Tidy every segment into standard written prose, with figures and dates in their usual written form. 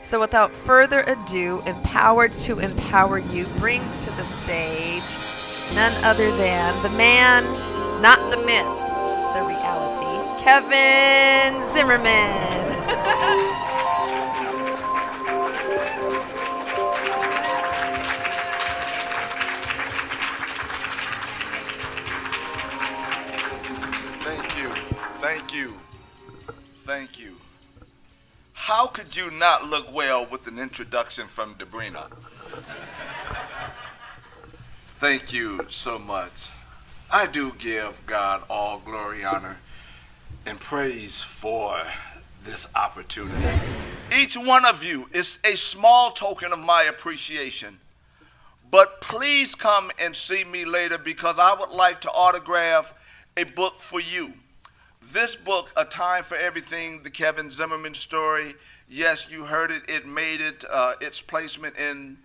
So without further ado, Empowered to Empower You brings to the stage none other than the man, not the myth, the reality, Kevin Zimmerman. Thank you. How could you not look well with an introduction from Debrina? Thank you so much. I do give God all glory, honor, and praise for this opportunity. Each one of you is a small token of my appreciation, but please come and see me later because I would like to autograph a book for you. This book, A Time for Everything, the Kevin Zimmerman story, yes, you heard it, it made it, its placement in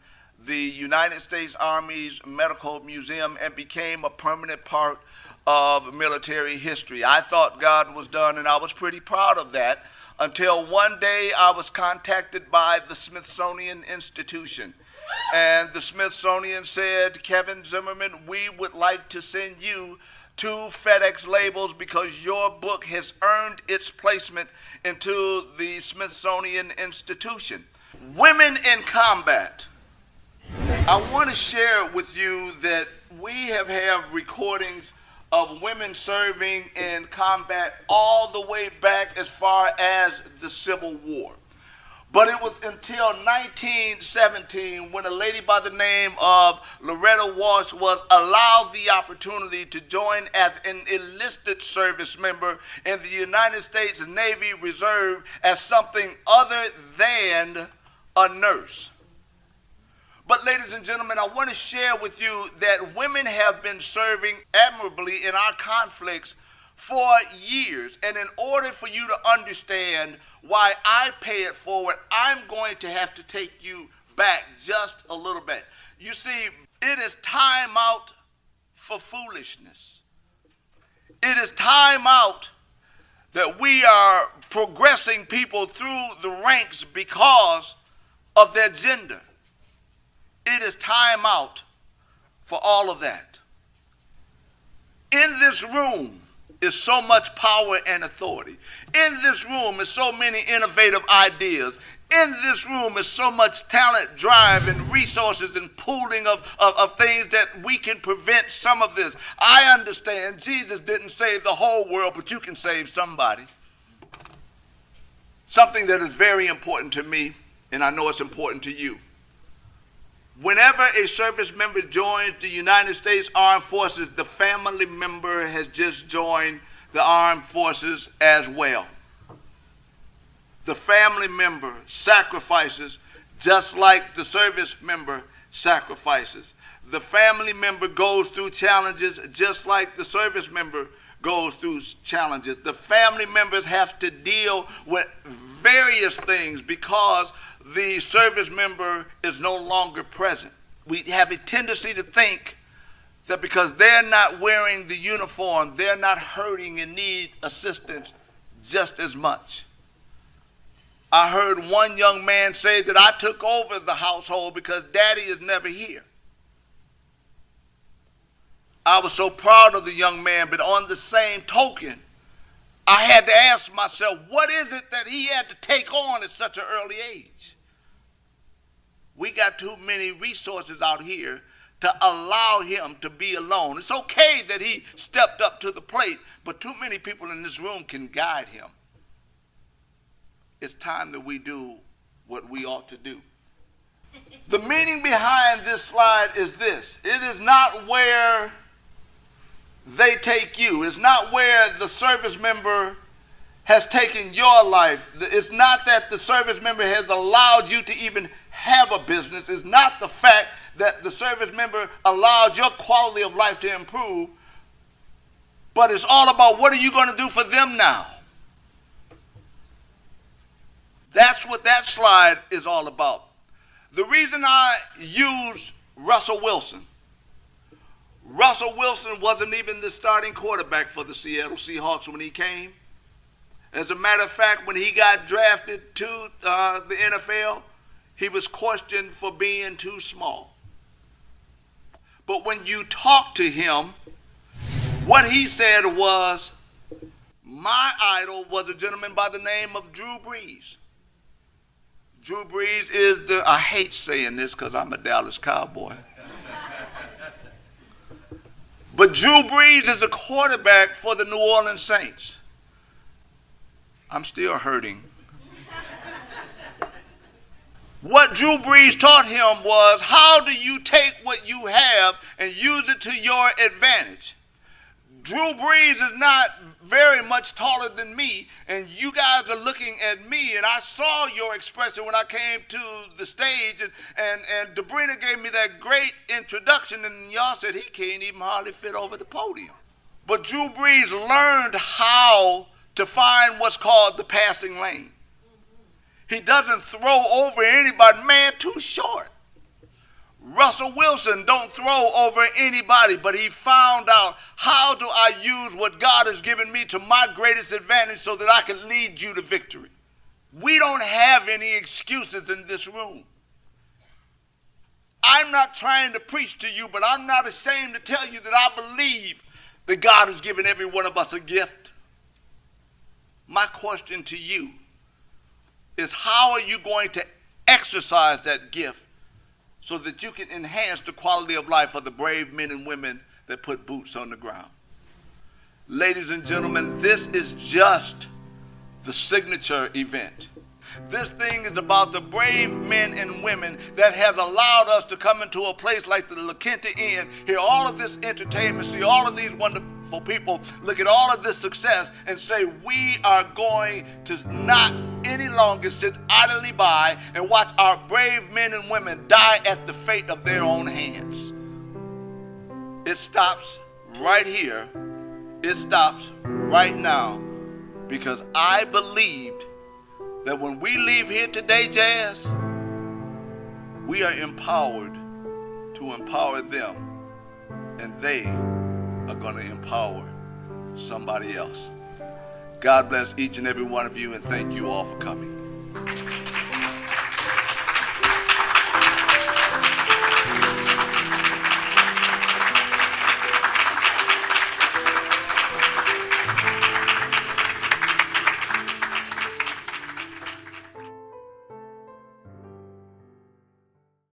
the United States Army's Medical Museum and became a permanent part of military history. I thought God was done, and I was pretty proud of that until one day I was contacted by the Smithsonian Institution. And the Smithsonian said, Kevin Zimmerman, we would like to send you 2 FedEx labels because your book has earned its placement into the Smithsonian Institution. Women in Combat. I want to share with you that we have recordings of women serving in combat all the way back as far as the Civil War. But it was until 1917 when a lady by the name of Loretta Walsh was allowed the opportunity to join as an enlisted service member in the United States Navy Reserve as something other than a nurse. But ladies and gentlemen, I want to share with you that women have been serving admirably in our conflicts for years. And in order for you to understand why I pay it forward, I'm going to have to take you back just a little bit. You see, it is time out for foolishness. It is time out that we are progressing people through the ranks because of their gender. It is time out for all of that. In this room is so much power and authority. In this room is so many innovative ideas. In this room is so much talent, drive, and resources and pooling of things that we can prevent some of this. I understand Jesus didn't save the whole world, but you can save somebody. Something that is very important to me, and I know it's important to you. Whenever a service member joins the United States Armed Forces, the family member has just joined the armed forces as well. The family member sacrifices just like the service member sacrifices. The family member goes through challenges just like the service member goes through challenges. The family members have to deal with various things because the service member is no longer present. We have a tendency to think that because they're not wearing the uniform, they're not hurting and need assistance just as much. I heard one young man say that I took over the household because daddy is never here. I was so proud of the young man, but on the same token, I had to ask myself, what is it that he had to take on at such an early age? We got too many resources out here to allow him to be alone. It's okay that he stepped up to the plate, but too many people in this room can guide him. It's time that we do what we ought to do. The meaning behind this slide is this. It is not where they take you. It's not where the service member has taken your life. It's not that the service member has allowed you to even have a business. It's not the fact that the service member allowed your quality of life to improve, but it's all about what are you going to do for them now. That's what that slide is all about. The reason I use Russell Wilson wasn't even the starting quarterback for the Seattle Seahawks when he came. As a matter of fact, when he got drafted to the NFL, He was questioned for being too small. But when you talk to him, what he said was, my idol was a gentleman by the name of Drew Brees. Drew Brees is I hate saying this because I'm a Dallas Cowboy. But Drew Brees is the quarterback for the New Orleans Saints. I'm still hurting. What Drew Brees taught him was, how do you take what you have and use it to your advantage? Drew Brees is not very much taller than me, and you guys are looking at me, and I saw your expression when I came to the stage, and Debrina gave me that great introduction, and y'all said he can't even hardly fit over the podium. But Drew Brees learned how to find what's called the passing lane. He doesn't throw over anybody, man, too short. Russell Wilson don't throw over anybody, but he found out, how do I use what God has given me to my greatest advantage so that I can lead you to victory? We don't have any excuses in this room. I'm not trying to preach to you, but I'm not ashamed to tell you that I believe that God has given every one of us a gift. My question to you is, how are you going to exercise that gift so that you can enhance the quality of life of the brave men and women that put boots on the ground? Ladies and gentlemen, this is just the signature event. This thing is about the brave men and women that has allowed us to come into a place like the La Quinta Inn, hear all of this entertainment, see all of these wonderful people, look at all of this success and say, we are going to not any longer sit idly by and watch our brave men and women die at the fate of their own hands. It stops right here. It stops right now, because I believed that when we leave here today, Jazz, we are empowered to empower them, and they are going to empower somebody else. God bless each and every one of you, and thank you all for coming.